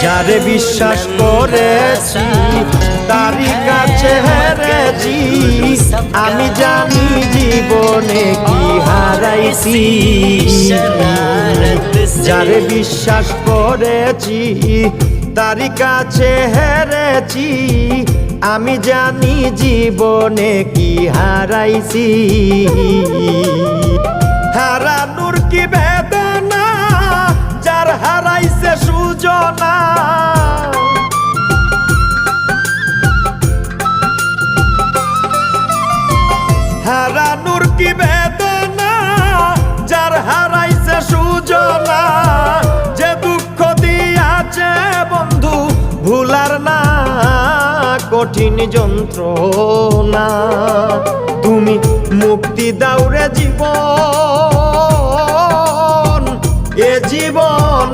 যারে বিশ্বাস করেছি তারই কাছে হেরেছি, আমি জানি জীবনে কি হারাইছি। যারে বিশ্বাস করেছি তারই কাছে হেরেছি, আমি জানি জীবনে কি হারাইছি। হারানোর কি বেদনা যার হারাইছে সুজনা, হারানোর কি বেদনা যার হারাইছে সুজনা। যে দুঃখ দিয়াছে বন্ধু ভুলার না কঠিন যন্ত্রণা, তুমি মুক্তি দাও রে জীবন, এ জীবন